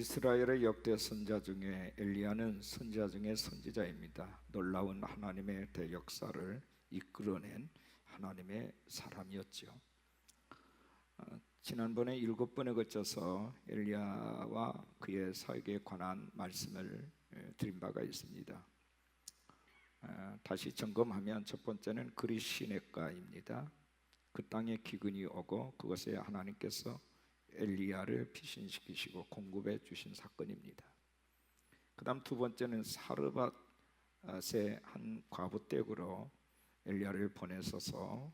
이스라엘의 역대 선자 중에 엘리야는 선지자 중에 선지자입니다. 놀라운 하나님의 대역사를 이끌어낸 하나님의 사람이었죠. 지난번에 7번에 걸쳐서 엘리야와 그의 사역에 관한 말씀을 드린 바가 있습니다. 다시 점검하면 첫 번째는 그리시네가입니다. 그 땅에 기근이 오고 그것에 하나님께서 엘리야를 피신시키시고 공급해 주신 사건입니다. 그 다음 두 번째는 사르밧의 한 과부 댁으로 엘리야를 보내셔서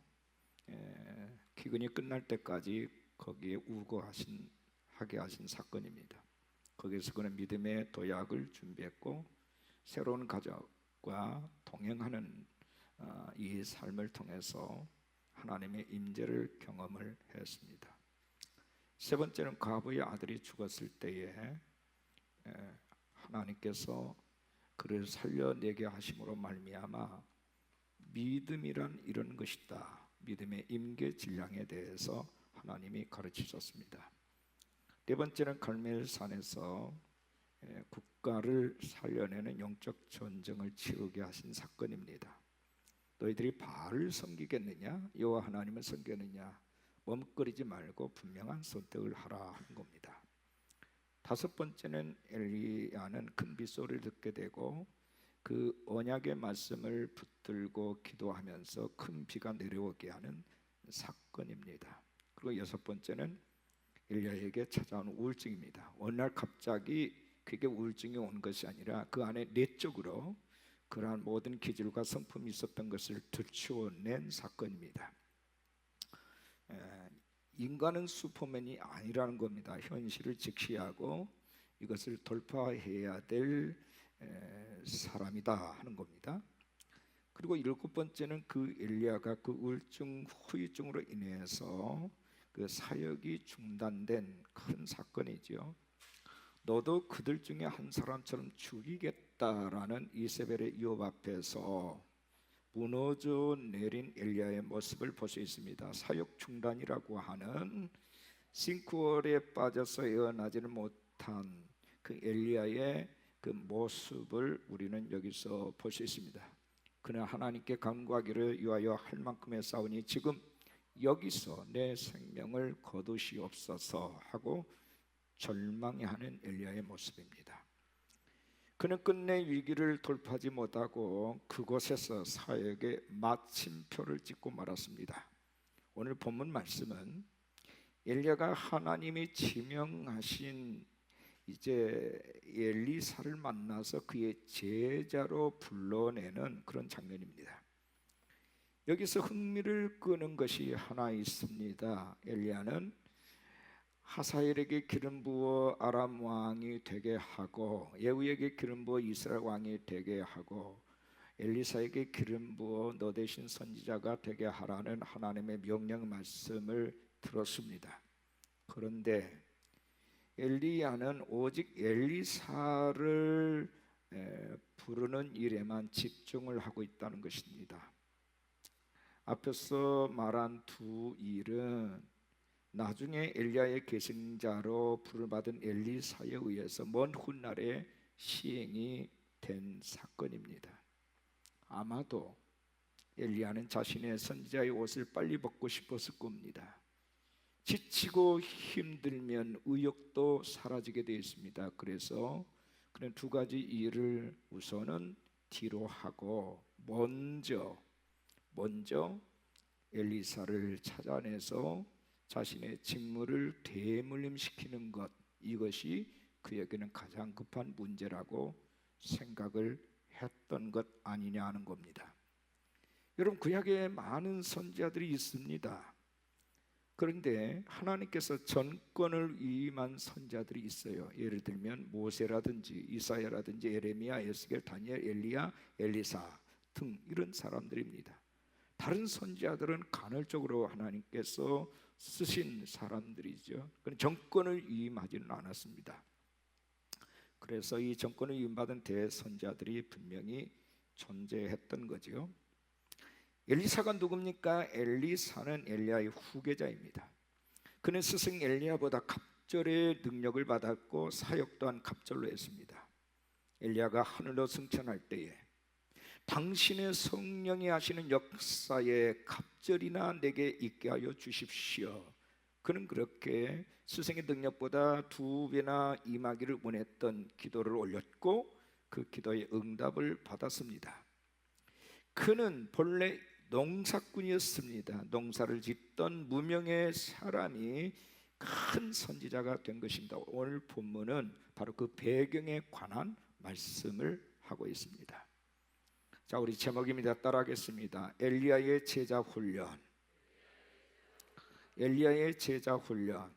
기근이 끝날 때까지 거기에 하게 하신 사건입니다. 거기서 그는 믿음의 도약을 준비했고 새로운 가족과 동행하는 이 삶을 통해서 하나님의 임재를 경험을 했습니다. 세 번째는 과부의 아들이 죽었을 때에 하나님께서 그를 살려내게 하심으로 말미암아 믿음이란 이런 것이다, 믿음의 임계 질량에 대해서 하나님이 가르치셨습니다. 네 번째는 갈멜산에서 국가를 살려내는 영적 전쟁을 치르게 하신 사건입니다. 너희들이 바알을 섬기겠느냐 여호와 하나님을 섬기겠느냐, 멈거리지 말고 분명한 선택을 하라 하는 겁니다. 다섯 번째는 엘리야는 큰 빗소리를 듣게 되고 그 언약의 말씀을 붙들고 기도하면서 큰 비가 내려오게 하는 사건입니다. 그리고 여섯 번째는 엘리야에게 찾아온 우울증입니다. 어느 날 갑자기 그게 우울증이 온 것이 아니라 그 안에 내적으로 그러한 모든 기질과 성품이 있었던 것을 들추어낸 사건입니다. 인간은 슈퍼맨이 아니라는 겁니다. 현실을 직시하고 이것을 돌파해야 될 사람이다 하는 겁니다. 그리고 일곱 번째는 그 엘리야가 그 우울증, 후유증으로 인해서 그 사역이 중단된 큰 사건이죠. 너도 그들 중에 한 사람처럼 죽이겠다라는 이세벨의 유혹 앞에서 무너져 내린 엘리야의 모습을 볼 수 있습니다. 사역 중단이라고 하는 싱크홀에 빠져서 헤어나지를 못한 그 엘리야의 그 모습을 우리는 여기서 볼 수 있습니다. 그는 하나님께 간구하기를 위하여 할 만큼의 싸우니 지금 여기서 내 생명을 거두시옵소서 하고 절망해하는 엘리야의 모습입니다. 그는 끝내 위기를 돌파하지 못하고 그곳에서 사역의 마침표를 찍고 말았습니다. 오늘 본문 말씀은 엘리야가 하나님이 지명하신 이제 엘리사를 만나서 그의 제자로 불러내는 그런 장면입니다. 여기서 흥미를 끄는 것이 하나 있습니다. 엘리야는 하사엘에게 기름 부어 아람 왕이 되게 하고 예후에게 기름 부어 이스라엘 왕이 되게 하고 엘리사에게 기름 부어 너 대신 선지자가 되게 하라는 하나님의 명령 말씀을 들었습니다. 그런데 엘리야는 오직 엘리사를 부르는 일에만 집중을 하고 있다는 것입니다. 앞에서 말한 두 일은 나중에 엘리야의 계승자로 부름받은 엘리사에 의해서 먼 훗날에 시행이 된 사건입니다. 아마도 엘리야는 자신의 선지자의 옷을 빨리 벗고 싶었을 겁니다. 지치고 힘들면 의욕도 사라지게 되어 있습니다. 그래서 그는 두 가지 일을 우선은 뒤로 하고 먼저 엘리사를 찾아내서 자신의 직무를 대물림시키는 것, 이것이 그에게는 가장 급한 문제라고 생각을 했던 것 아니냐 하는 겁니다. 여러분, 구약에 많은 선지자들이 있습니다. 그런데 하나님께서 전권을 위임한 선지자들이 있어요. 예를 들면 모세라든지 이사야라든지 예레미야, 에스겔, 다니엘, 엘리야, 엘리사 등 이런 사람들입니다. 다른 선지자들은 간헐적으로 하나님께서 쓰신 사람들이죠. 정권을 위임하지는 않았습니다. 그래서 이 정권을 위임받은 대선지자들이 분명히 존재했던 거죠. 엘리사가 누굽니까? 엘리사는 엘리야의 후계자입니다. 그는 스승 엘리야보다 갑절의 능력을 받았고 사역 또한 갑절로 했습니다. 엘리야가 하늘로 승천할 때에 당신의 성령이 하시는 역사에 갑절이나 내게 있게 하여 주십시오. 그는 그렇게 스승의 능력보다 2배나 임하기를 원했던 기도를 올렸고 그 기도의 응답을 받았습니다. 그는 본래 농사꾼이었습니다. 농사를 짓던 무명의 사람이 큰 선지자가 된 것입니다. 오늘 본문은 바로 그 배경에 관한 말씀을 하고 있습니다. 자, 우리 제목입니다. 따라하겠습니다. 엘리야의 제자 훈련. 엘리야의 제자 훈련.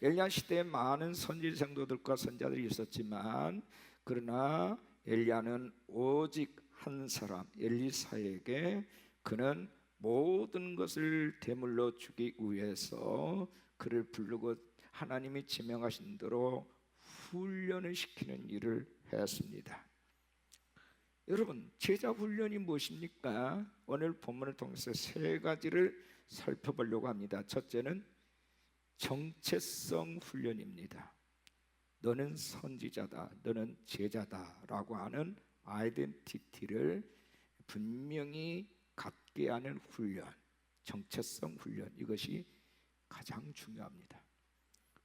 엘리야 시대에 많은 선지 성도들과 선자들이 있었지만 그러나 엘리야는 오직 한 사람 엘리사에게 그는 모든 것을 대물로 주기 위해서 그를 부르고 하나님이 지명하신 대로 훈련을 시키는 일을 했습니다. 여러분, 제자 훈련이 무엇입니까? 오늘 본문을 통해서 3가지를 살펴보려고 합니다. 첫째는 정체성 훈련입니다. 너는 선지자다, 너는 제자다 라고 하는 아이덴티티를 분명히 갖게 하는 훈련, 정체성 훈련, 이것이 가장 중요합니다.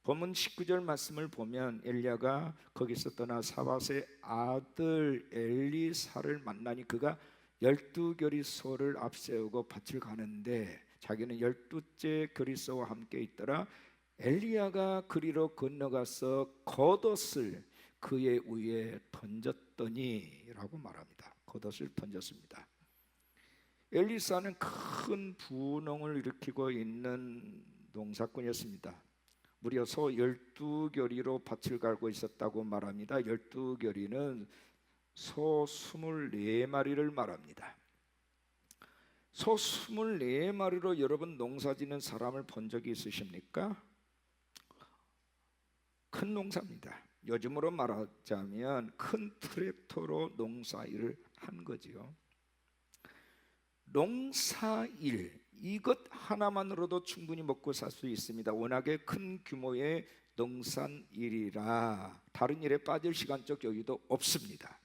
본문 19절 말씀을 보면 엘리야가 거기서 떠나 사밧의 아들 엘리사를 만나니 그가 12겨리소를 앞세우고 밭을 가는데 자기는 12째 겨리소와 함께 있더라. 엘리야가 그리로 건너가서 겉옷을 그의 위에 던졌더니 라고 말합니다. 겉옷을 던졌습니다. 엘리사는 큰 분홍을 일으키고 있는 농사꾼이었습니다. 무려 소 12겨리로 밭을 갈고 있었다고 말합니다. 12겨리는 소 24마리를 말합니다. 소 24마리로 여러분 농사짓는 사람을 본 적이 있으십니까? 큰 농사입니다. 요즘으로 말하자면 큰 트랙터로 농사일을 한 거지요. 농사일 이것 하나만으로도 충분히 먹고 살 수 있습니다. 워낙에 큰 규모의 농산일이라 다른 일에 빠질 시간적 여유도 없습니다.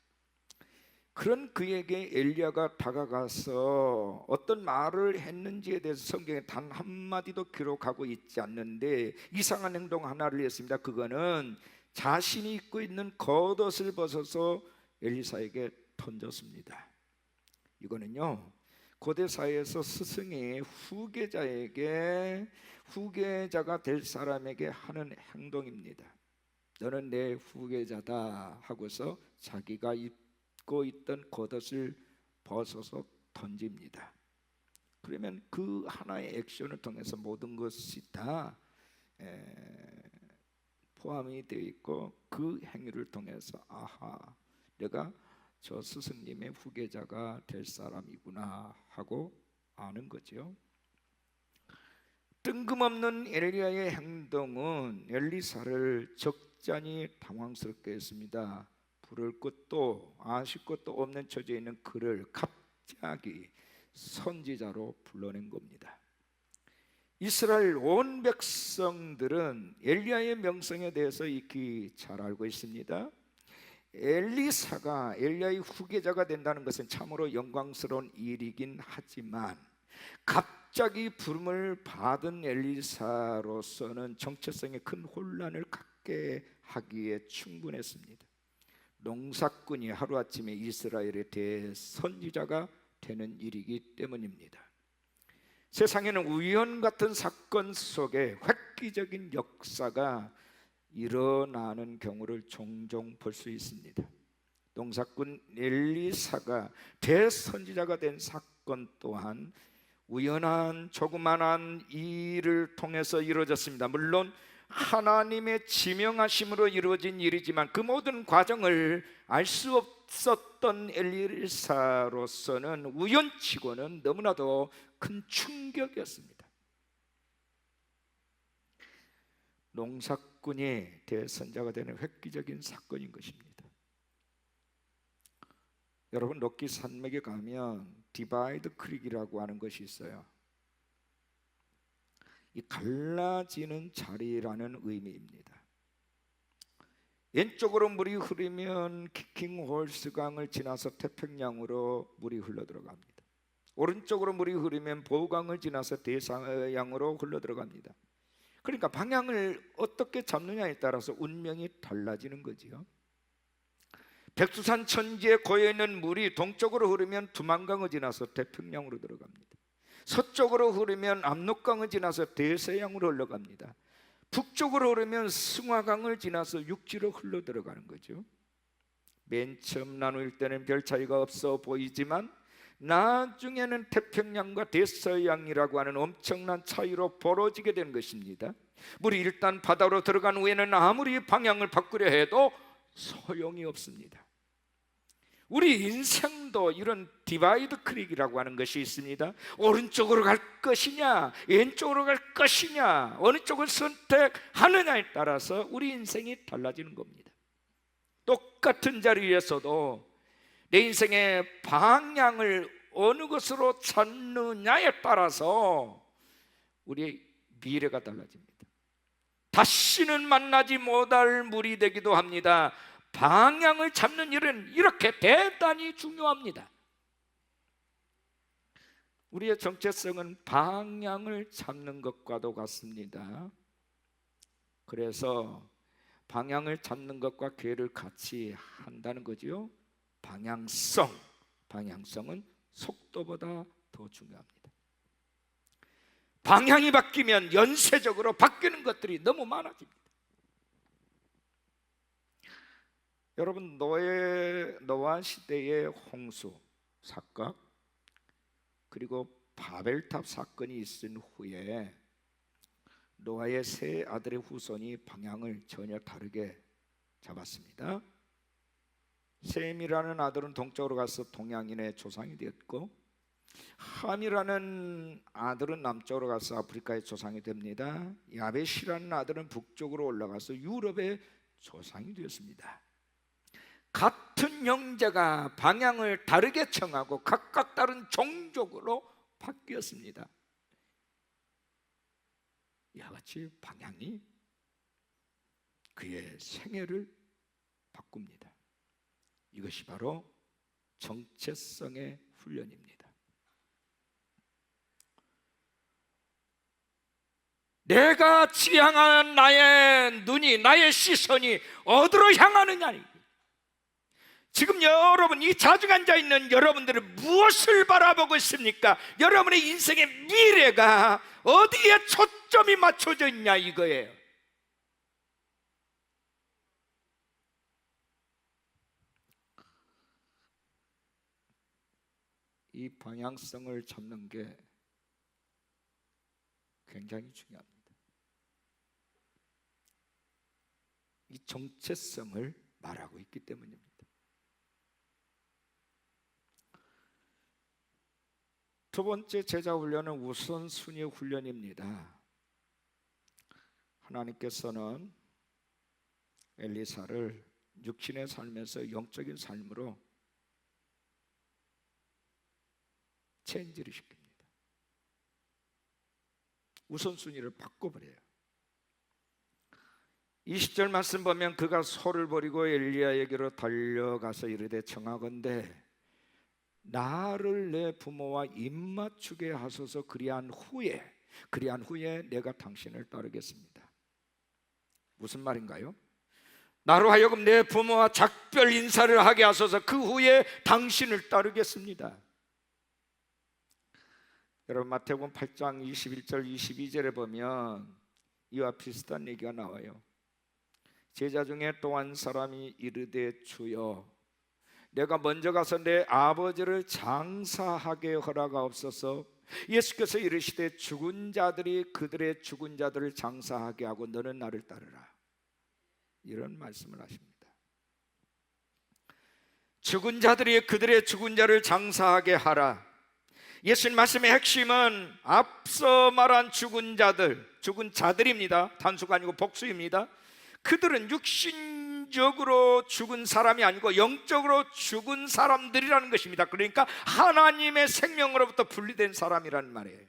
그런 그에게 엘리야가 다가가서 어떤 말을 했는지에 대해서 성경에 단 한마디도 기록하고 있지 않는데 이상한 행동 하나를 했습니다. 그거는 자신이 입고 있는 겉옷을 벗어서 엘리사에게 던졌습니다. 이거는요, 고대 사회에서 스승이 후계자에게 후계자가 될 사람에게 하는 행동입니다. 너는 내 후계자다 하고서 자기가 입고 있던 겉옷을 벗어서 던집니다. 그러면 그 하나의 액션을 통해서 모든 것이 다 포함이 되어 있고 그 행위를 통해서 아하, 내가 저 스승님의 후계자가 될 사람이구나 하고 아는 거죠. 뜬금없는 엘리야의 행동은 엘리사를 적잖이 당황스럽게 했습니다. 부를 것도 아실 것도 없는 처지에 있는 그를 갑자기 선지자로 불러낸 겁니다. 이스라엘 온 백성들은 엘리야의 명성에 대해서 익히 잘 알고 있습니다. 엘리사가 엘리야의 후계자가 된다는 것은 참으로 영광스러운 일이긴 하지만 갑자기 부름을 받은 엘리사로서는 정체성에 큰 혼란을 갖게 하기에 충분했습니다. 농사꾼이 하루아침에 이스라엘의 대선지자가 되는 일이기 때문입니다. 세상에는 우연 같은 사건 속에 획기적인 역사가 일어나는 경우를 종종 볼 수 있습니다. 농사꾼 엘리사가 대선지자가 된 사건 또한 우연한 조그만한 일을 통해서 이루어졌습니다. 물론 하나님의 지명하심으로 이루어진 일이지만 그 모든 과정을 알 수 없었던 엘리사로서는 우연치고는 너무나도 큰 충격이었습니다. 농사꾼이 대선자가 되는 획기적인 사건인 것입니다. 여러분, 럭키 산맥에 가면 디바이드 크릭이라고 하는 것이 있어요. 이 갈라지는 자리라는 의미입니다. 왼쪽으로 물이 흐르면 키킹홀스강을 지나서 태평양으로 물이 흘러들어갑니다. 오른쪽으로 물이 흐르면 보강을 지나서 대서양으로 흘러들어갑니다. 그러니까 방향을 어떻게 잡느냐에 따라서 운명이 달라지는 거지요. 백두산 천지에 고여있는 물이 동쪽으로 흐르면 두만강을 지나서 태평양으로 들어갑니다. 서쪽으로 흐르면 압록강을 지나서 대서양으로 흘러갑니다. 북쪽으로 흐르면 승화강을 지나서 육지로 흘러 들어가는 거죠. 맨 처음 나눌 때는 별 차이가 없어 보이지만 나중에는 태평양과 대서양이라고 하는 엄청난 차이로 벌어지게 되는 것입니다. 물이 일단 바다로 들어간 후에는 아무리 방향을 바꾸려 해도 소용이 없습니다. 우리 인생도 이런 디바이드 크릭이라고 하는 것이 있습니다. 오른쪽으로 갈 것이냐 왼쪽으로 갈 것이냐 어느 쪽을 선택하느냐에 따라서 우리 인생이 달라지는 겁니다. 똑같은 자리에서도 내 인생의 방향을 어느 것으로 찾느냐에 따라서 우리의 미래가 달라집니다. 다시는 만나지 못할 물이 되기도 합니다. 방향을 잡는 일은 이렇게 대단히 중요합니다. 우리의 정체성은 방향을 잡는 것과도 같습니다. 그래서 방향을 잡는 것과 기회를 같이 한다는 거지요. 방향성은 속도보다 더 중요합니다. 방향이 바뀌면 연쇄적으로 바뀌는 것들이 너무 많아집니다. 여러분, 노아 시대의 홍수 사건 그리고 바벨탑 사건이 있은 후에 노아의 세 아들의 후손이 방향을 전혀 다르게 잡았습니다. 셈이라는 아들은 동쪽으로 가서 동양인의 조상이 되었고, 함이라는 아들은 남쪽으로 가서 아프리카의 조상이 됩니다. 야벳이라는 아들은 북쪽으로 올라가서 유럽의 조상이 되었습니다. 같은 형제가 방향을 다르게 청하고 각각 다른 종족으로 바뀌었습니다. 이와 같이 방향이 그의 생애를 바꿉니다. 이것이 바로 정체성의 훈련입니다. 내가 지향하는 나의 눈이, 나의 시선이 어디로 향하느냐. 지금 여러분, 이 자중 앉아있는 여러분들은 무엇을 바라보고 있습니까? 여러분의 인생의 미래가 어디에 초점이 맞춰져 있냐 이거예요. 이 방향성을 잡는 게 굉장히 중요합니다. 이 정체성을 말하고 있기 때문입니다. 두 번째 제자 훈련은 우선순위 훈련입니다. 하나님께서는 엘리사를 육신의 삶에서 영적인 삶으로 체인지를 시킵니다. 우선순위를 바꿔버려요. 20절 말씀 보면 그가 소를 버리고 엘리야에게로 달려가서 이르되 청하건대 나를 내 부모와 입맞추게 하소서. 그리한 후에 내가 당신을 따르겠습니다. 무슨 말인가요? 나로 하여금 내 부모와 작별 인사를 하게 하소서. 그 후에 당신을 따르겠습니다. 여러분, 마태복음 8장 21절 22절에 보면 이와 비슷한 얘기가 나와요. 제자 중에 또 한 사람이 이르되 주여 내가 먼저 가서 내 아버지를 장사하게 허락하옵소서. 예수께서 이르시되 죽은 자들이 그들의 죽은 자들을 장사하게 하고 너는 나를 따르라. 이런 말씀을 하십니다. 죽은 자들이 그들의 죽은 자를 장사하게 하라. 예수님 말씀의 핵심은 앞서 말한 죽은 자들입니다. 단수가 아니고 복수입니다. 그들은 육신적으로 죽은 사람이 아니고 영적으로 죽은 사람들이라는 것입니다. 그러니까 하나님의 생명으로부터 분리된 사람이라는 말이에요.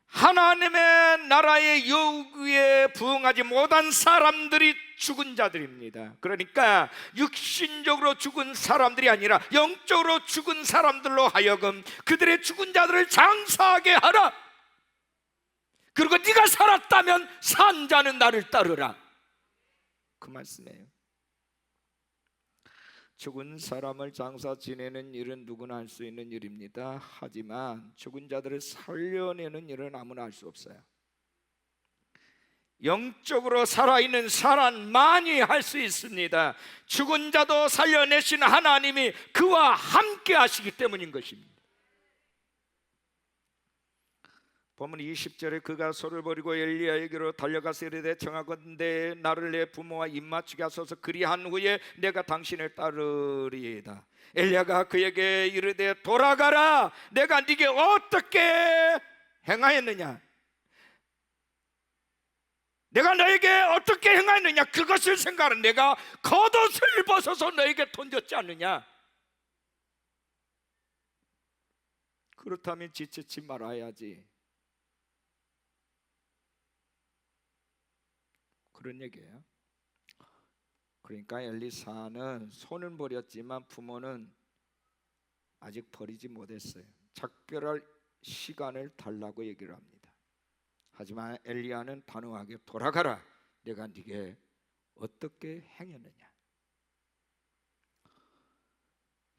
하나님의 나라의 요구에 부응하지 못한 사람들이 죽은 자들입니다. 그러니까 육신적으로 죽은 사람들이 아니라 영적으로 죽은 사람들로 하여금 그들의 죽은 자들을 장사하게 하라. 그리고 네가 살았다면 산 자는 나를 따르라, 그 말씀이에요. 죽은 사람을 장사 지내는 일은 누구나 할 수 있는 일입니다. 하지만 죽은 자들을 살려내는 일은 아무나 할 수 없어요. 영적으로 살아있는 사람만이 할 수 있습니다. 죽은 자도 살려내신 하나님이 그와 함께 하시기 때문인 것입니다. 본문 20절에 그가 소를 버리고 엘리야에게로 달려가서 이르되 청하건대 나를 내 부모와 입맞추게 하소서. 그리한 후에 내가 당신을 따르리이다. 엘리야가 그에게 이르되 돌아가라. 내가 네게 어떻게 행하였느냐? 내가 너에게 어떻게 행하였느냐? 그것을 생각하라. 내가 겉옷을 벗어서 너에게 던졌지 않느냐? 그렇다면 지체치 말아야지, 그런 얘기예요. 그러니까 엘리사는 손은 버렸지만 부모는 아직 버리지 못했어요. 작별할 시간을 달라고 얘기를 합니다. 하지만 엘리야는 단호하게 돌아가라. 내가 네게 어떻게 행했느냐?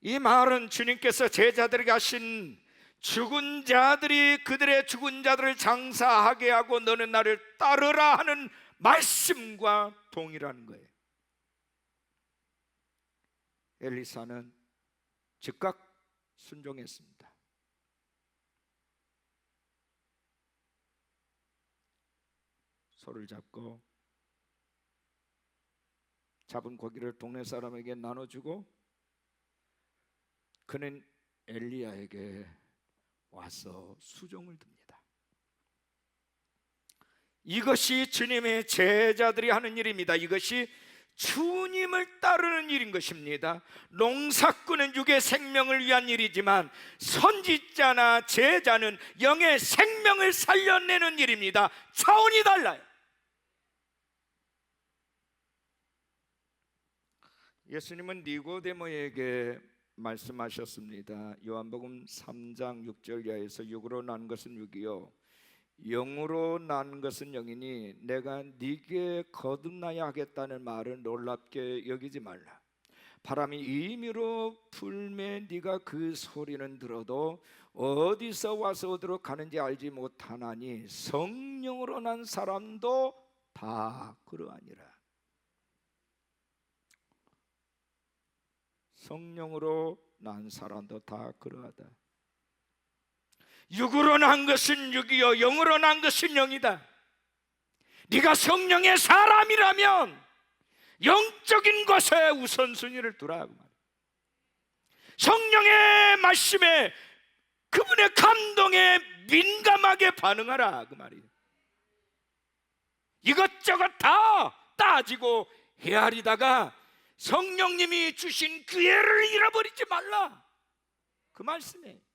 이 말은 주님께서 제자들에게 하신 죽은 자들이 그들의 죽은 자들을 장사하게 하고 너는 나를 따르라 하는 말씀과 동일한 거예요. 엘리사는 즉각 순종했습니다. 소를 잡고 잡은 고기를 동네 사람에게 나눠주고 그는 엘리야에게 와서 수종을 듭니다. 이것이 주님의 제자들이 하는 일입니다. 이것이 주님을 따르는 일인 것입니다. 농사꾼은 육의 생명을 위한 일이지만 선지자나 제자는 영의 생명을 살려내는 일입니다. 차원이 달라요. 예수님은 니고데모에게 말씀하셨습니다. 요한복음 3장 6절 이하에서 육으로 난 것은 육이요 영으로 난 것은 영이니 내가 네게 거듭나야 하겠다는 말을 놀랍게 여기지 말라. 바람이 임의로 불매 네가 그 소리는 들어도 어디서 와서 어디로 가는지 알지 못하나니 성령으로 난 사람도 다 그러하니라. 성령으로 난 사람도 다 그러하다. 육으로 난 것은 육이요 영으로 난 것은 영이다. 네가 성령의 사람이라면 영적인 것에 우선순위를 두라. 성령의 말씀에 그분의 감동에 민감하게 반응하라, 그 말이에요. 이것저것 다 따지고 헤아리다가 성령님이 주신 기회를 잃어버리지 말라, 그 말씀이에요.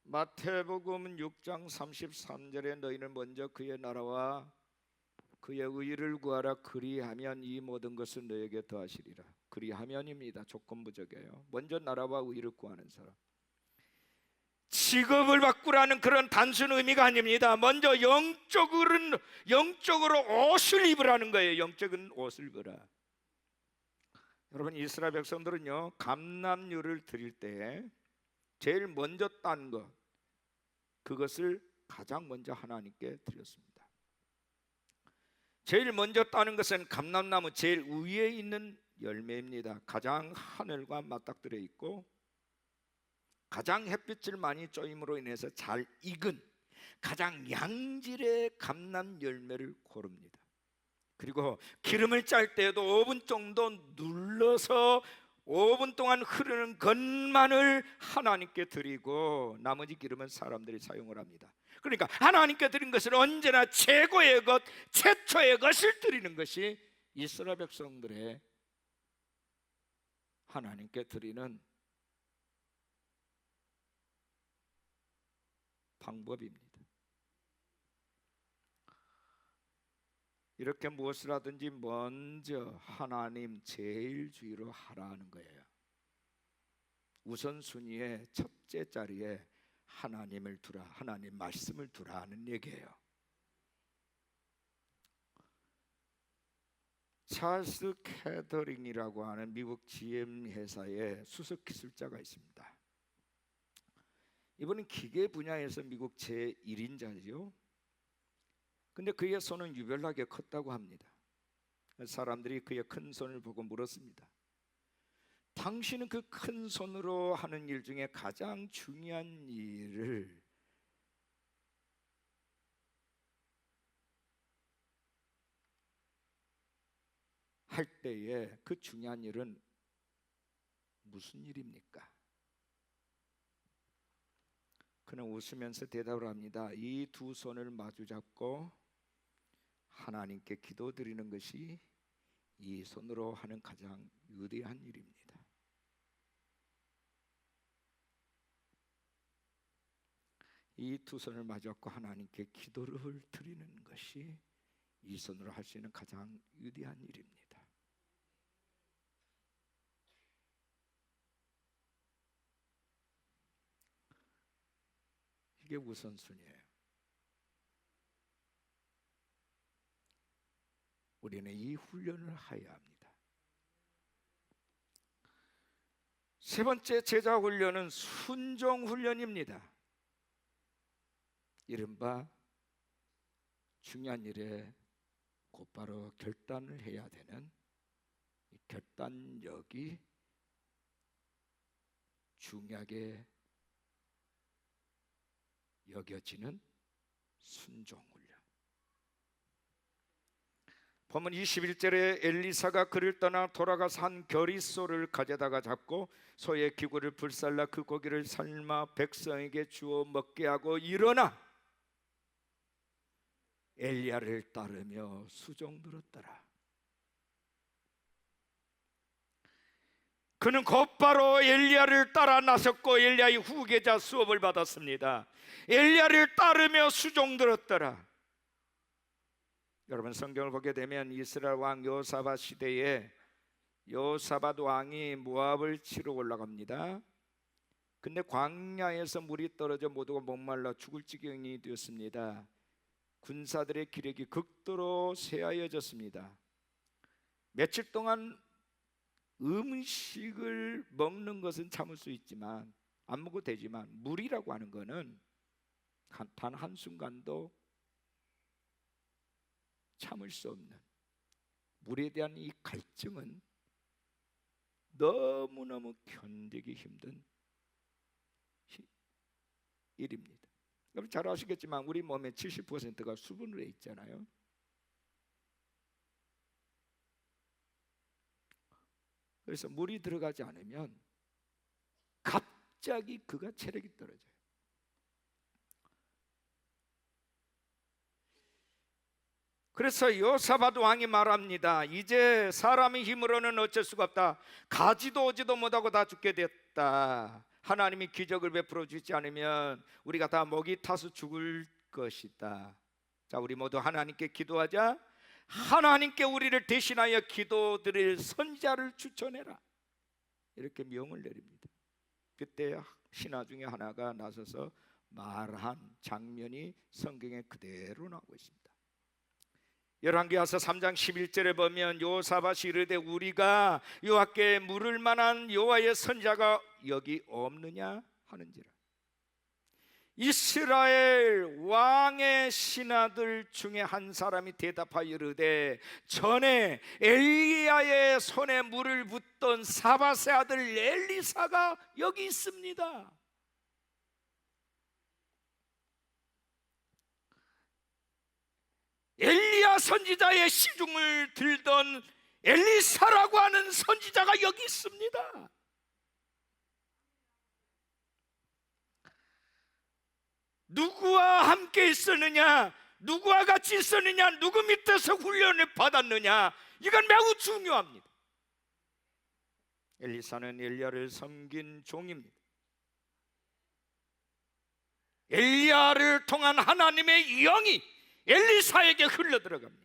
마태복음 6장 33절에 너희는 먼저 그의 나라와 그의 의를 구하라. 그리하면 이 모든 것은 너에게 더하시리라. 그리하면입니다. 조건부적이에요. 먼저 나라와 의를 구하는 사람. 직업을 바꾸라는 그런 단순 의미가 아닙니다. 먼저 영적으로 옷을 입으라는 거예요. 영적인 옷을 입으라. 여러분, 이스라엘 백성들은요 감람류를 드릴 때 제일 먼저 딴 것, 그것을 가장 먼저 하나님께 드렸습니다. 제일 먼저 따는 것은 감람나무 제일 위에 있는 열매입니다. 가장 하늘과 맞닥뜨려 있고 가장 햇빛을 많이 쬐임으로 인해서 잘 익은 가장 양질의 감람 열매를 고릅니다. 그리고 기름을 짤 때에도 5분 정도 눌러서 5분 동안 흐르는 것만을 하나님께 드리고 나머지 기름은 사람들이 사용을 합니다. 그러니까 하나님께 드린 것은 언제나 최고의 것, 최초의 것을 드리는 것이 이스라엘 백성들의 하나님께 드리는 방법입니다. 이렇게 무엇을 하든지 먼저 하나님 제일주의로 하라는 거예요. 우선순위의 첫째 자리에 하나님을 두라, 하나님 말씀을 두라는 얘기예요. 찰스 캐더링이라고 하는 미국 GM 회사의 수석 기술자가 있습니다. 이분은 기계 분야에서 미국 제1인자죠. 근데 그의 손은 유별나게 컸다고 합니다. 사람들이 그의 큰 손을 보고 물었습니다. 당신은 그 큰 손으로 하는 일 중에 가장 중요한 일을 할 때에 그 중요한 일은 무슨 일입니까? 그는 웃으면서 대답을 합니다. 이 두 손을 마주 잡고 하나님께 기도드리는 것이 이 손으로 하는 가장 위대한 일입니다. 이 두 손을 마주 잡고 하나님께 기도를 드리는 것이 이 손으로 할 수 있는 가장 위대한 일입니다. 이게 우선순위예요. 우리는 이 훈련을 해야 합니다. 세 번째 제자 훈련은 순종 훈련입니다. 이른바 중요한 일에 곧바로 결단을 해야 되는 이 결단력이 중요하게 여겨지는 순종훈련. 본문 21절에 엘리사가 그를 떠나 돌아가서 한 겨리소를 가져다가 잡고 소의 기구를 불살라 그 고기를 삶아 백성에게 주어 먹게 하고 일어나 엘리야를 따르며 수종 들었더라. 그는 곧바로 엘리야를 따라 나섰고 엘리야의 후계자 수업을 받았습니다. 엘리야를 따르며 수종 들었더라. 여러분 성경을 보게 되면 이스라엘 왕 여호사밧 시대에 여호사밧 왕이 모압을 치러 올라갑니다. 근데 광야에서 물이 떨어져 모두가 목말라 죽을 지경이 되었습니다. 군사들의 기력이 극도로 쇠하여졌습니다. 며칠 동안 음식을 먹는 것은 참을 수 있지만 안 먹어도 되지만 물이라고 하는 것은 단 한순간도 참을 수 없는 물에 대한 이 갈증은 너무너무 견디기 힘든 일입니다. 여러분 잘 아시겠지만 우리 몸의 70%가 수분으로 있잖아요. 그래서 물이 들어가지 않으면 갑자기 그가 체력이 떨어져요. 그래서 여호사밧 왕이 말합니다. 이제 사람의 힘으로는 어쩔 수가 없다. 가지도 오지도 못하고 다 죽게 됐다. 하나님이 기적을 베풀어 주지 않으면 우리가 다 목이 타서 죽을 것이다. 자, 우리 모두 하나님께 기도하자. 하나님께 우리를 대신하여 기도드릴 선지자를 추천해라. 이렇게 명을 내립니다. 그때 신하 중에 하나가 나서서 말한 장면이 성경에 그대로 나오고 있습니다. 열왕기하서 3장 11절에 보면 여호사밧이 이르되 우리가 여호와께 물을 만한 여호와의 선지자가 여기 없느냐 하는지라. 이스라엘 왕의 신하들 중에 한 사람이 대답하여 이르되 전에 엘리야의 손에 물을 붓던 사밧의 아들 엘리사가 여기 있습니다. 엘리야 선지자의 시중을 들던 엘리사라고 하는 선지자가 여기 있습니다. 누구와 함께 있었느냐, 누구와 같이 있었느냐, 누구 밑에서 훈련을 받았느냐, 이건 매우 중요합니다. 엘리사는 엘리야를 섬긴 종입니다. 엘리야를 통한 하나님의 영이 엘리사에게 흘러들어갑니다.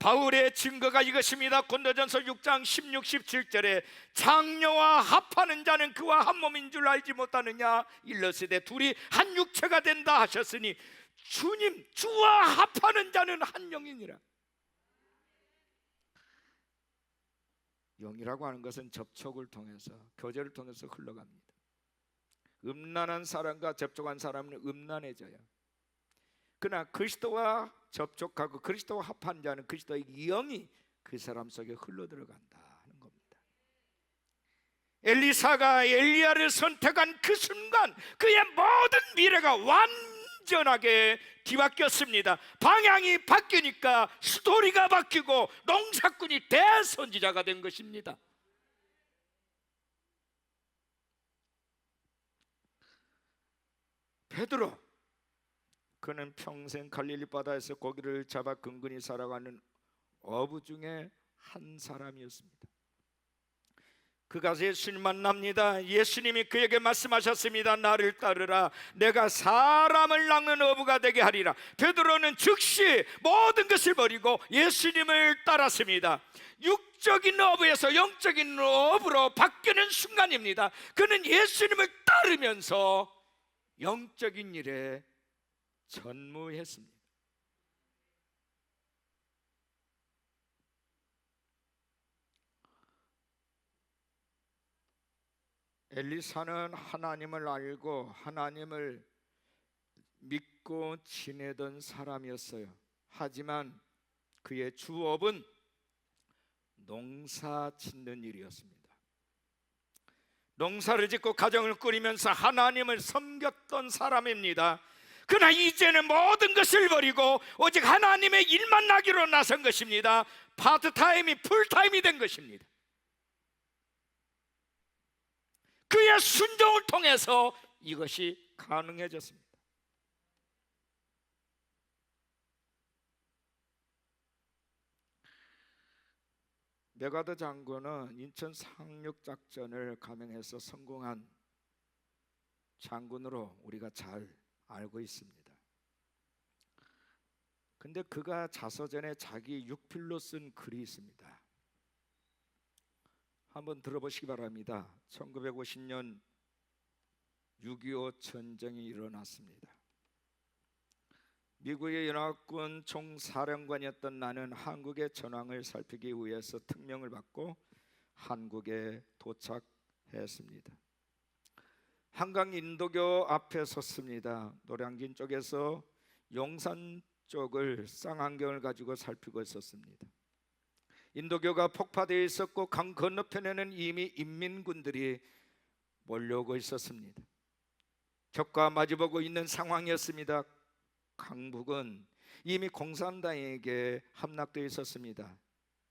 바울의 증거가 이것입니다. 고린도전서 6장 16, 17절에 장녀와 합하는 자는 그와 한 몸인 줄 알지 못하느냐, 일러스되 둘이 한 육체가 된다 하셨으니 주님, 주와 합하는 자는 한 영이니라. 영이라고 하는 것은 접촉을 통해서, 교제를 통해서 흘러갑니다. 음란한 사람과 접촉한 사람은 음란해져요. 그러나 그리스도와 접촉하고 그리스도와 합한 자는 그리스도의 영이 그 사람 속에 흘러들어간다 하는 겁니다. 엘리사가 엘리야를 선택한 그 순간 그의 모든 미래가 완전하게 뒤바뀌었습니다. 방향이 바뀌니까 스토리가 바뀌고 농사꾼이 대선지자가 된 것입니다. 베드로, 그는 평생 갈릴리 바다에서 고기를 잡아 근근히 살아가는 어부 중에 한 사람이었습니다. 그가 예수님 만납니다. 예수님이 그에게 말씀하셨습니다. 나를 따르라. 내가 사람을 낚는 어부가 되게 하리라. 베드로는 즉시 모든 것을 버리고 예수님을 따랐습니다. 육적인 어부에서 영적인 어부로 바뀌는 순간입니다. 그는 예수님을 따르면서 영적인 일에 전무했습니다. 엘리사는 하나님을 알고 하나님을 믿고 지내던 사람이었어요. 하지만 그의 주업은 농사 짓는 일이었습니다. 농사를 짓고 가정을 꾸리면서 하나님을 섬겼던 사람입니다. 그러나 이제는 모든 것을 버리고 오직 하나님의 일만 하기로 나선 것입니다. 파트타임이 풀타임이 된 것입니다. 그의 순종을 통해서 이것이 가능해졌습니다. 메가더 장군은 인천 상륙작전을 감행해서 성공한 장군으로 우리가 잘 알고 있습니다. 근데 그가 자서전에 자기 육필로 쓴 글이 있습니다. 한번 들어보시기 바랍니다. 1950년 6.25 전쟁이 일어났습니다. 미국의 연합군 총사령관이었던 나는 한국의 전황을 살피기 위해서 특명을 받고 한국에 도착했습니다. 한강 인도교 앞에 섰습니다. 노량진 쪽에서 용산 쪽을 쌍안경을 가지고 살피고 있었습니다. 인도교가 폭파되어 있었고 강 건너편에는 이미 인민군들이 몰려오고 있었습니다. 적과 마주보고 있는 상황이었습니다. 강북은 이미 공산당에게 함락되어 있었습니다.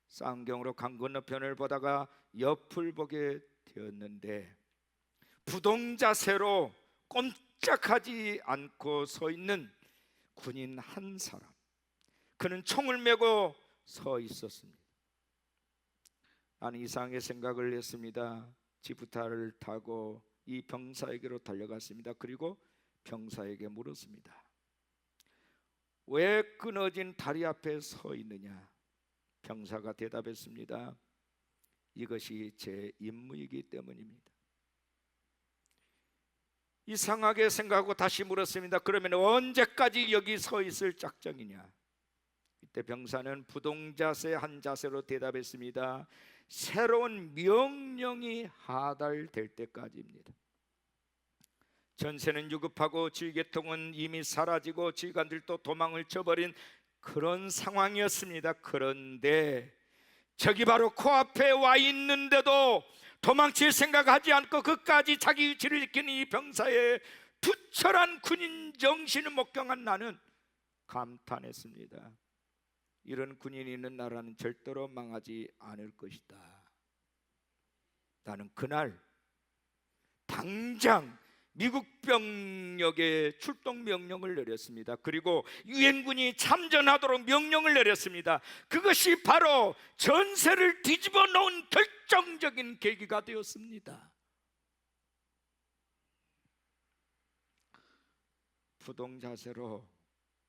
쌍안경으로 강 건너편을 보다가 옆을 보게 되었는데 부동자세로 꼼짝하지 않고 서 있는 군인 한 사람, 그는 총을 메고 서 있었습니다. 나는 이상하게 생각을 했습니다. 지프타를 타고 이 병사에게로 달려갔습니다. 그리고 병사에게 물었습니다. 왜 끊어진 다리 앞에 서 있느냐? 병사가 대답했습니다. 이것이 제 임무이기 때문입니다. 이상하게 생각하고 다시 물었습니다. 그러면 언제까지 여기 서 있을 작정이냐? 이때 병사는 부동자세 한 자세로 대답했습니다. 새로운 명령이 하달될 때까지입니다. 전세는 유급하고 지휘계통은 이미 사라지고 지휘관들도 도망을 쳐버린 그런 상황이었습니다. 그런데 저기 바로 코앞에 와 있는데도 도망칠 생각하지 않고 끝까지 자기 위치를 지키는 이 병사의 투철한 군인 정신을 목경한 나는 감탄했습니다. 이런 군인이 있는 나라는 절대로 망하지 않을 것이다. 나는 그날 당장 미국 병력에 출동 명령을 내렸습니다. 그리고 유엔군이 참전하도록 명령을 내렸습니다. 그것이 바로 전세를 뒤집어 놓은 결정적인 계기가 되었습니다. 구동 자세로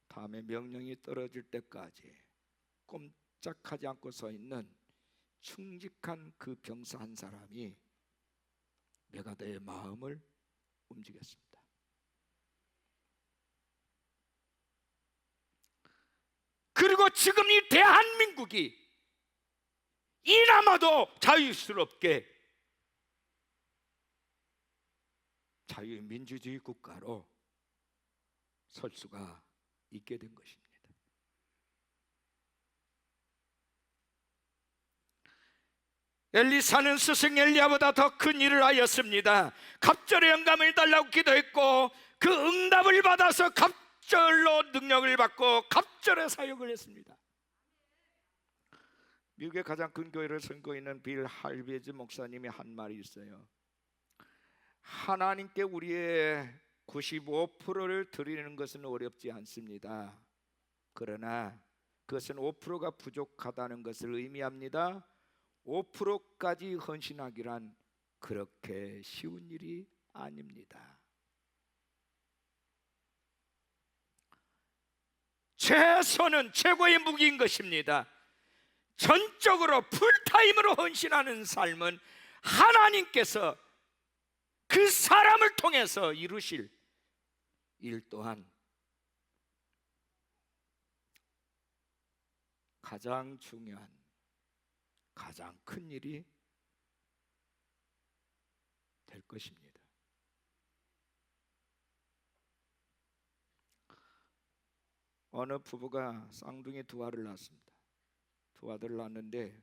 다음에 명령이 떨어질 때까지 꼼짝하지 않고 서 있는 충직한 그 병사 한 사람이 메가더의 마음을 움직였습니다. 그리고 지금 이 대한민국이 이나마도 자유스럽게 자유민주주의 국가로 설 수가 있게 된 것입니다. 엘리사는 스승 엘리야보다 더 큰 일을 하였습니다. 갑절의 영감을 달라고 기도했고 그 응답을 받아서 갑절로 능력을 받고 갑절의 사역을 했습니다. 미국의 가장 큰 교회를 선고 있는 빌 할베즈 목사님이 한 말이 있어요. 하나님께 우리의 95%를 드리는 것은 어렵지 않습니다. 그러나 그것은 5%가 부족하다는 것을 의미합니다. 5%까지 헌신하기란 그렇게 쉬운 일이 아닙니다. 최선은 최고의 무기인 것입니다. 전적으로 풀타임으로 헌신하는 삶은 하나님께서 그 사람을 통해서 이루실 일 또한 가장 중요한, 가장 큰 일이 될 것입니다. 어느 부부가 쌍둥이 두 아들을 낳았습니다. 두 아들을 낳았는데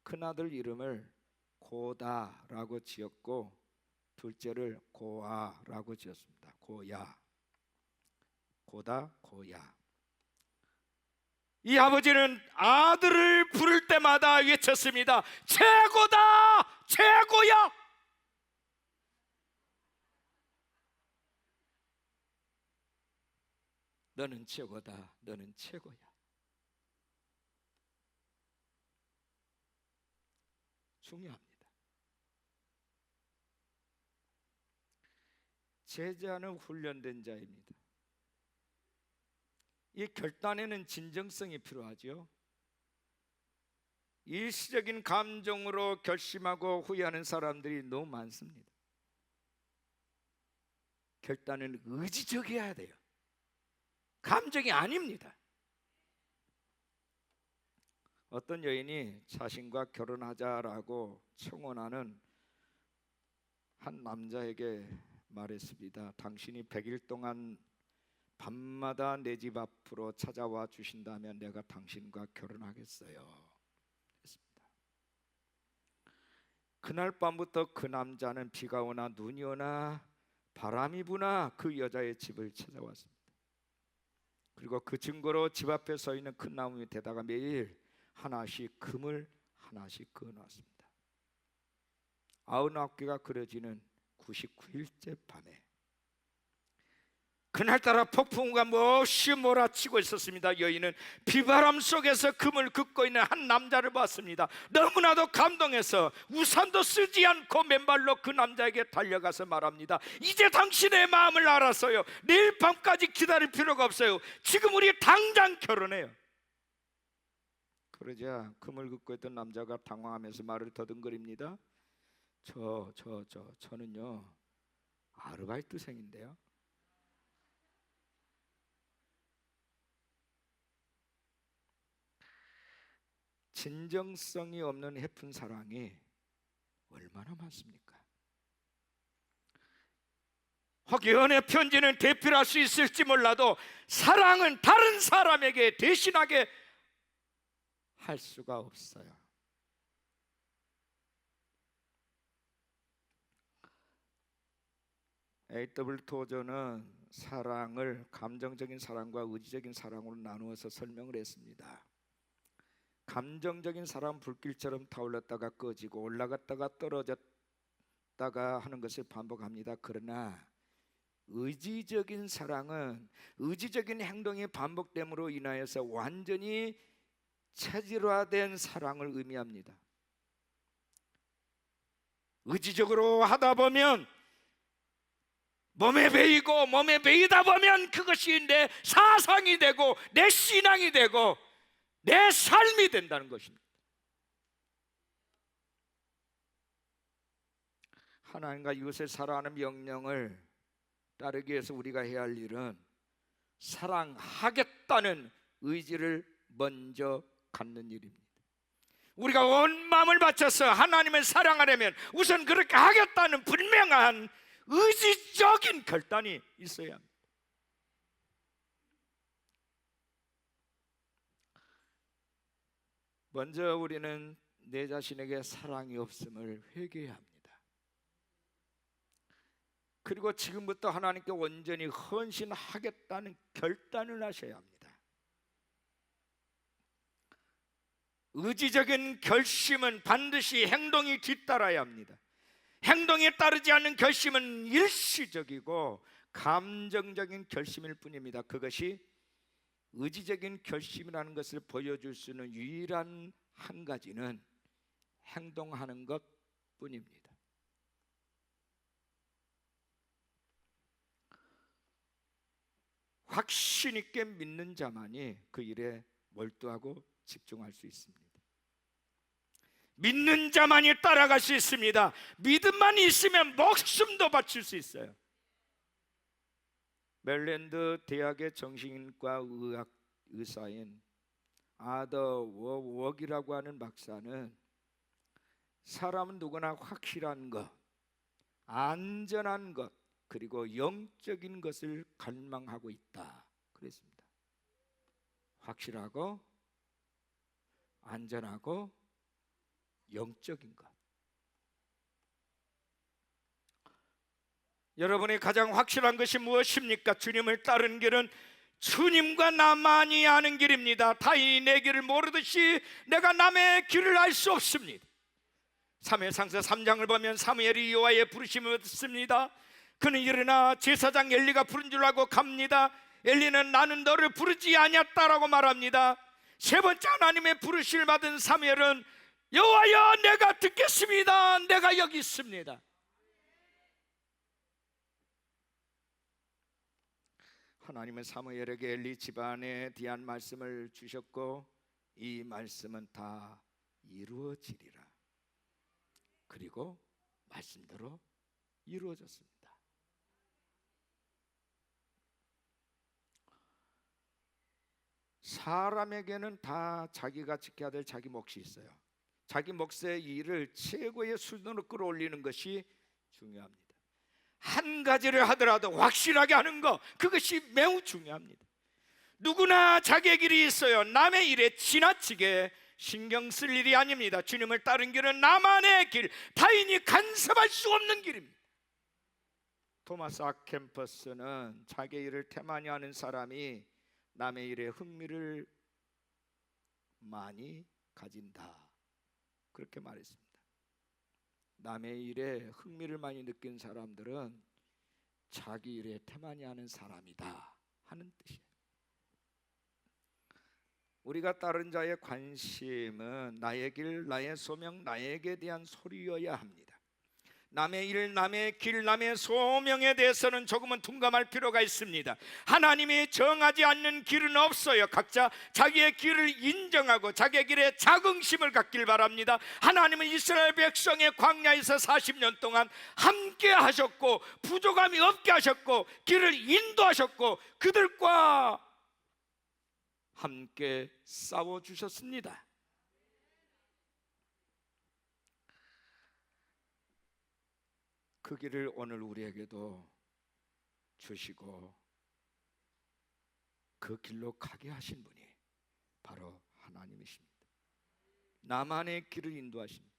큰아들 이름을 고다라고 지었고 둘째를 고아라고 지었습니다. 고야, 고다, 고야. 이 아버지는 아들을 부를 때마다 외쳤습니다. 최고다, 최고야. 너는 최고다, 너는 최고야. 중요합니다. 제자는 훈련된 자입니다. 이 결단에는 진정성이 필요하죠. 일시적인 감정으로 결심하고 후회하는 사람들이 너무 많습니다. 결단은 의지적이어야 돼요. 감정이 아닙니다. 어떤 여인이 자신과 결혼하자라고 청혼하는 한 남자에게 말했습니다. 당신이 100일 동안 밤마다 내 집 앞으로 찾아와 주신다면 내가 당신과 결혼하겠어요. 했습니다. 그날 밤부터 그 남자는 비가 오나 눈이 오나 바람이 부나 그 여자의 집을 찾아왔습니다. 그리고 그 증거로 집 앞에 서 있는 큰 나무 밑에다가 매일 하나씩 금을 하나씩 그어놨습니다. 99개가 그려지는 99일째 밤에 그날따라 폭풍우가 몹시 몰아치고 있었습니다. 여인은 비바람 속에서 금을 긋고 있는 한 남자를 봤습니다. 너무나도 감동해서 우산도 쓰지 않고 맨발로 그 남자에게 달려가서 말합니다. 이제 당신의 마음을 알았어요. 내일 밤까지 기다릴 필요가 없어요. 지금 우리 당장 결혼해요. 그러자 금을 긋고 있던 남자가 당황하면서 말을 더듬거립니다. 저는요 아르바이트생인데요. 진정성이 없는 해픈 사랑이 얼마나 많습니까? 혹 연애 편지는 대필할 수 있을지 몰라도 사랑은 다른 사람에게 대신하게 할 수가 없어요. A.W. 토저는 사랑을 감정적인 사랑과 의지적인 사랑으로 나누어서 설명을 했습니다. 감정적인 사랑 불길처럼 타올랐다가 꺼지고 올라갔다가 떨어졌다가 하는 것을 반복합니다. 그러나 의지적인 사랑은 의지적인 행동의 반복됨으로 인하여서 완전히 체질화된 사랑을 의미합니다. 의지적으로 하다 보면 몸에 배이고 몸에 배이다 보면 그것이 내 사상이 되고 내 신앙이 되고 내 삶이 된다는 것입니다. 하나님과 이웃을 사랑하는 명령을 따르기 위해서 우리가 해야 할 일은 사랑하겠다는 의지를 먼저 갖는 일입니다. 우리가 온 마음을 바쳐서 하나님을 사랑하려면 우선 그렇게 하겠다는 분명한 의지적인 결단이 있어야 합니다. 먼저 우리는 내 자신에게 사랑이 없음을 회개해야 합니다. 그리고 지금부터 하나님께 온전히 헌신하겠다는 결단을 하셔야 합니다. 의지적인 결심은 반드시 행동이 뒤따라야 합니다. 행동에 따르지 않는 결심은 일시적이고 감정적인 결심일 뿐입니다. 그것이 의지적인 결심이라는 것을 보여줄 수 있는 유일한 한 가지는 행동하는 것 뿐입니다. 확신 있게 믿는 자만이 그 일에 몰두하고 집중할 수 있습니다. 믿는 자만이 따라갈 수 있습니다. 믿음만 있으면 목숨도 바칠 수 있어요. 메릴랜드 대학의 정신과 의학 의사인 아더 웍이라고 하는 박사는 사람은 누구나 확실한 것, 안전한 것, 그리고 영적인 것을 갈망하고 있다 그랬습니다. 확실하고 안전하고 영적인 것. 여러분이 가장 확실한 것이 무엇입니까? 주님을 따르는 길은 주님과 나만이 아는 길입니다. 타인이 내 길을 모르듯이 내가 남의 길을 알 수 없습니다. 사무엘상서 3장을 보면 사무엘이 여호와의 부르심을 듣습니다. 그는 일어나 제사장 엘리가 부른 줄 알고 갑니다. 엘리는 나는 너를 부르지 아니었다라고 말합니다. 세 번째 하나님의 부르심을 받은 사무엘은 여호와여 내가 듣겠습니다. 내가 여기 있습니다. 하나님은 사무엘에게 엘리 집안에 대한 말씀을 주셨고 이 말씀은 다 이루어지리라. 그리고 말씀대로 이루어졌습니다. 사람에게는 다 자기가 지켜야 될 자기 몫이 있어요. 자기 몫의 일을 최고의 수준으로 끌어올리는 것이 중요합니다. 한 가지를 하더라도 확실하게 하는 것, 그것이 매우 중요합니다. 누구나 자기의 길이 있어요. 남의 일에 지나치게 신경 쓸 일이 아닙니다. 주님을 따른 길은 나만의 길, 타인이 간섭할 수 없는 길입니다. 토마스 아켄퍼스는 자기 일을 태만히 하는 사람이 남의 일에 흥미를 많이 가진다 그렇게 말했습니다. 남의 일에 흥미를 많이 느낀 사람들은 자기 일에 태만히 하는 사람이다 하는 뜻이에요. 우리가 따른 자의 관심은 나의 길, 나의 소명, 나에게 대한 소리여야 합니다. 남의 일, 남의 길, 남의 소명에 대해서는 조금은 둔감할 필요가 있습니다. 하나님이 정하지 않는 길은 없어요. 각자 자기의 길을 인정하고 자기의 길에 자긍심을 갖길 바랍니다. 하나님은 이스라엘 백성의 광야에서 40년 동안 함께 하셨고 부족함이 없게 하셨고 길을 인도하셨고 그들과 함께 싸워주셨습니다. 그 길을 오늘 우리에게도 주시고 그 길로 가게 하신 분이 바로 하나님이십니다. 나만의 길을 인도하십니다.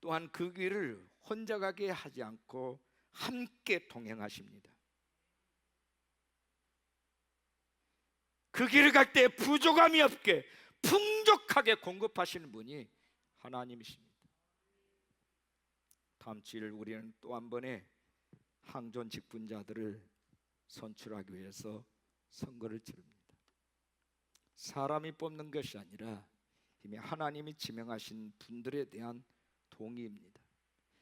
또한 그 길을 혼자 가게 하지 않고 함께 동행하십니다. 그 길을 갈 때 부족함이 없게 풍족하게 공급하시는 분이 하나님이십니다. 다음 주일 우리는 또 한 번의 항존 직분자들을 선출하기 위해서 선거를 치릅니다. 사람이 뽑는 것이 아니라 이미 하나님이 지명하신 분들에 대한 동의입니다.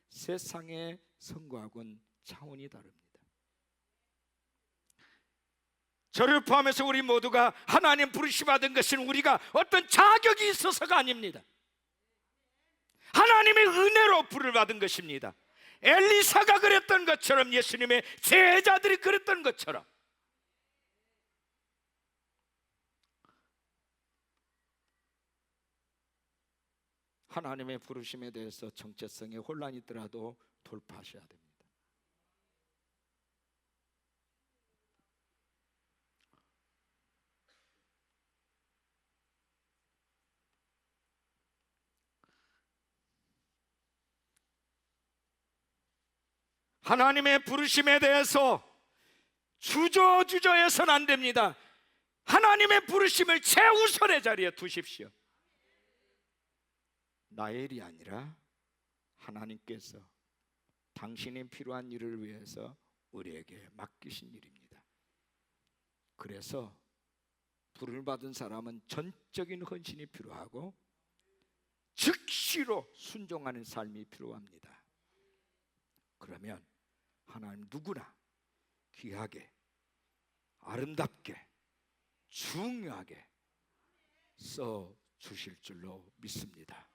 세상의 선거하고는 차원이 다릅니다. 저를 포함해서 우리 모두가 하나님 부르심 받은 것은 우리가 어떤 자격이 있어서가 아닙니다. 하나님의 은혜로 부를 받은 것입니다. 엘리사가 그랬던 것처럼, 예수님의 제자들이 그랬던 것처럼, 하나님의 부르심에 대해서 정체성에 혼란이 있더라도 돌파하셔야 됩니다. 하나님의 부르심에 대해서 주저주저해서는 안 됩니다. 하나님의 부르심을 최우선의 자리에 두십시오. 나의 일이 아니라 하나님께서 당신이 필요한 일을 위해서 우리에게 맡기신 일입니다. 그래서 부름을 받은 사람은 전적인 헌신이 필요하고 즉시로 순종하는 삶이 필요합니다. 그러면 하나님 누구나 귀하게, 아름답게, 중요하게 써 주실 줄로 믿습니다.